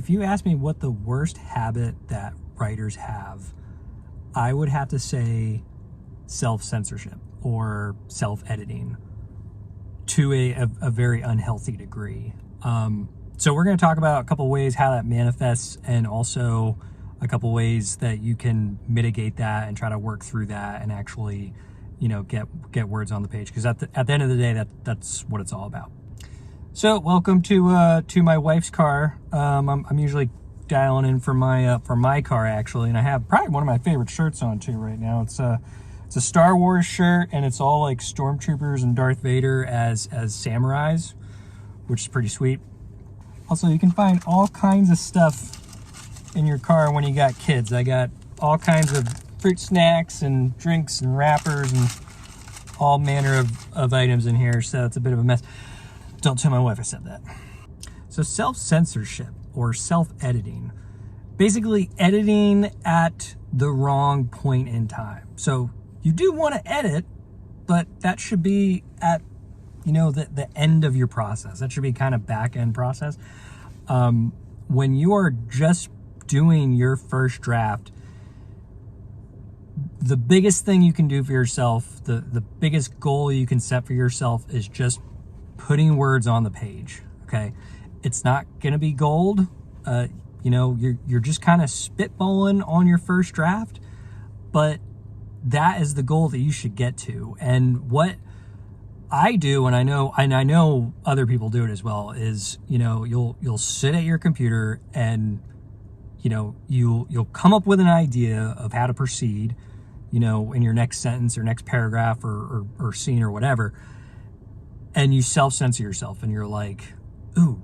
if you ask me what the worst habit that writers have, I would have to say self-censorship or self-editing to a very unhealthy degree. So we're going to talk about a couple ways how that manifests, and also a couple ways that you can mitigate that and try to work through that and actually, get words on the page. Because at the end of the day, that's what it's all about. So welcome to my wife's car. I'm usually dialing in for my car actually, and I have probably one of my favorite shirts on too right now. It's a Star Wars shirt, and it's all like stormtroopers and Darth Vader as samurais, which is pretty sweet. Also, you can find all kinds of stuff in your car when you got kids. I got all kinds of fruit snacks and drinks and wrappers and all manner of items in here, so it's a bit of a mess. Don't tell my wife I said that. So self-censorship or self-editing, basically editing at the wrong point in time. So you do want to edit, but that should be at, the end of your process. That should be kind of back-end process. When you are just doing your first draft, the biggest thing you can do for yourself, the biggest goal you can set for yourself is just putting words on the page, okay? It's not gonna be gold. You're just kind of spitballing on your first draft, but that is the goal that you should get to. And what I do, and I know other people do it as well, is you'll sit at your computer and you'll come up with an idea of how to proceed, in your next sentence or next paragraph or scene or whatever. And you self-censor yourself, and you're like, ooh,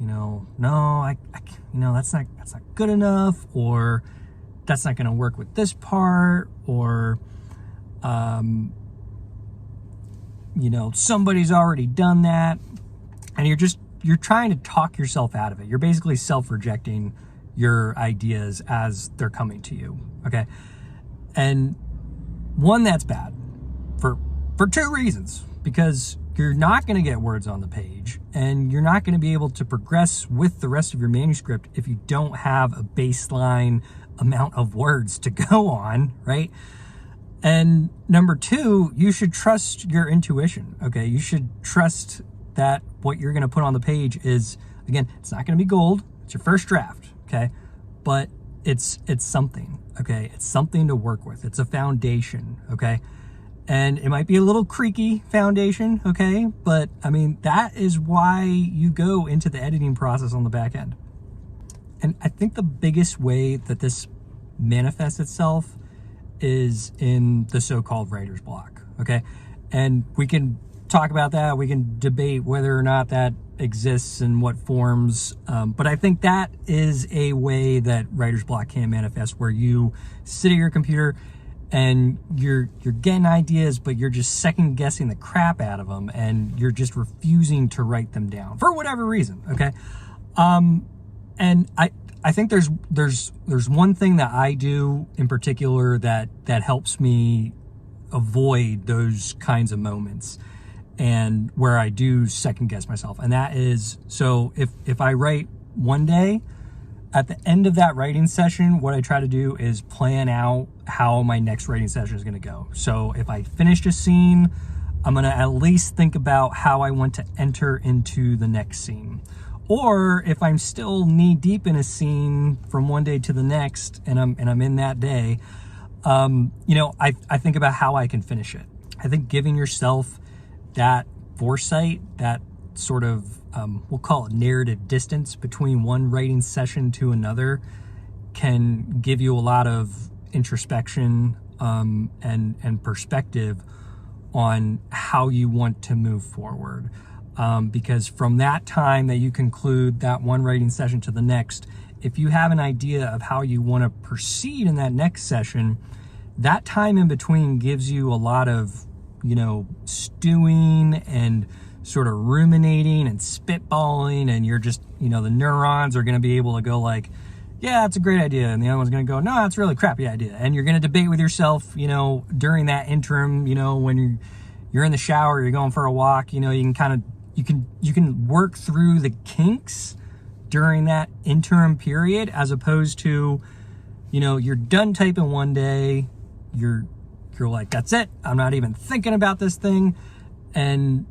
no, that's not good enough, or that's not going to work with this part, or, somebody's already done that. And you're trying to talk yourself out of it. You're basically self-rejecting your ideas as they're coming to you. Okay. And one, that's bad for two reasons, because you're not going to get words on the page, and you're not going to be able to progress with the rest of your manuscript if you don't have a baseline amount of words to go on, right? And number two, you should trust your intuition, okay? You should trust that what you're going to put on the page is, again, it's not going to be gold. It's your first draft, okay? But it's something, okay? It's something to work with. It's a foundation, okay? And it might be a little creaky foundation, okay? But that is why you go into the editing process on the back end. And I think the biggest way that this manifests itself is in the so-called writer's block, okay? And we can talk about that. We can debate whether or not that exists and what forms. But I think that is a way that writer's block can manifest, where you sit at your computer and you're getting ideas, but you're just second guessing the crap out of them, and you're just refusing to write them down for whatever reason. Okay. And I think there's one thing that I do in particular that helps me avoid those kinds of moments, and where I do second guess myself. And that is, so if I write one day, at the end of that writing session, what I try to do is plan out how my next writing session is going to go. So if I finished a scene, I'm going to at least think about how I want to enter into the next scene. Or if I'm still knee deep in a scene from one day to the next, and I'm in that day, I think about how I can finish it. I think giving yourself that foresight, that sort of, we'll call it narrative distance between one writing session to another, can give you a lot of introspection and perspective on how you want to move forward. Because from that time that you conclude that one writing session to the next, if you have an idea of how you want to proceed in that next session, that time in between gives you a lot of, stewing and sort of ruminating and spitballing, and you're just, the neurons are going to be able to go like, yeah, that's a great idea. And the other one's going to go, no, that's a really crappy idea. And you're going to debate with yourself, during that interim, when you're in the shower, you're going for a walk, you can work through the kinks during that interim period, as opposed to, you know, you're done typing one day, you're like, that's it, I'm not even thinking about this thing, and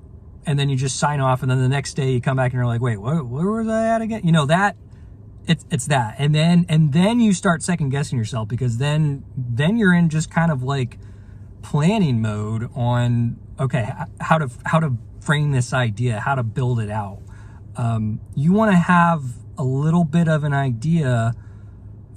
then you just sign off, and then the next day you come back and you're like, wait, where was I at again? You know, that it's that, and then you start second guessing yourself, because then you're in just kind of like planning mode on, okay, how to frame this idea, how to build it out. You want to have a little bit of an idea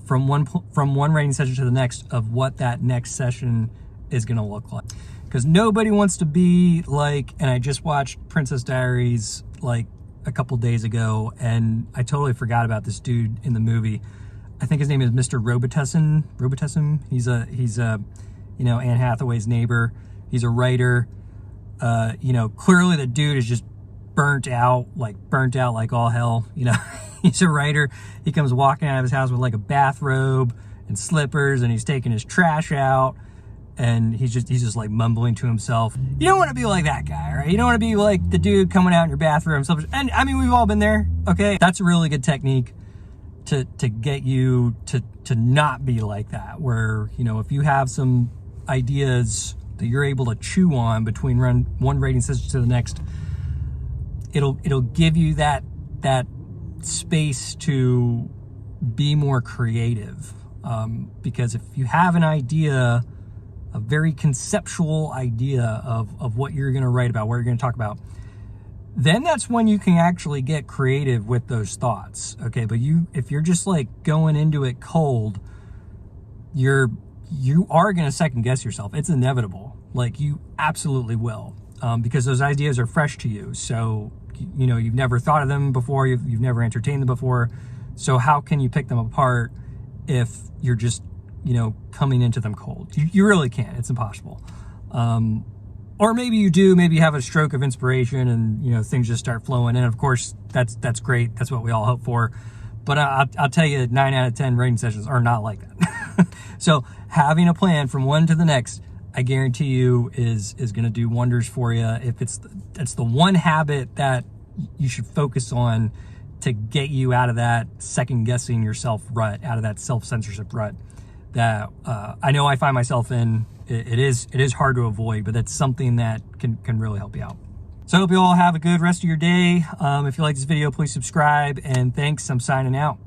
from one writing session to the next of what that next session is going to look like, because nobody wants to be like, and I just watched Princess Diaries like a couple days ago, and I totally forgot about this dude in the movie. I think his name is Mr. Robitussin. He's a you know, Anne Hathaway's neighbor. He's a writer. You know, clearly the dude is just burnt out like all hell. You know, he's a writer. He comes walking out of his house with like a bathrobe and slippers, and he's taking his trash out, and he's just like mumbling to himself. You don't want to be like that guy, right? You don't want to be like the dude coming out in your bathroom. And I mean, we've all been there, okay? That's a really good technique to get you to not be like that, where, you know, if you have some ideas that you're able to chew on between one writing session to the next, it'll give you that space to be more creative, because if you have an idea, a very conceptual idea of what you're going to write about, what you're going to talk about, then that's when you can actually get creative with those thoughts, okay? But if you're just like going into it cold, you are going to second guess yourself. It's inevitable. Like, you absolutely will, because those ideas are fresh to you. So, you know, you've never thought of them before. You've never entertained them before. So how can you pick them apart if you're just, you know, coming into them cold? You really can't. It's impossible. Or maybe you do. Maybe you have a stroke of inspiration, and, you know, things just start flowing. And of course, that's great. That's what we all hope for. But I'll tell you, 9 out of 10 writing sessions are not like that. So having a plan from one to the next, I guarantee you is going to do wonders for you. If it's the one habit that you should focus on to get you out of that second guessing yourself rut, out of that self-censorship rut that I know I find myself in. It is hard to avoid, but that's something that can really help you out. So I hope you all have a good rest of your day. If you like this video, please subscribe, and thanks. I'm signing out.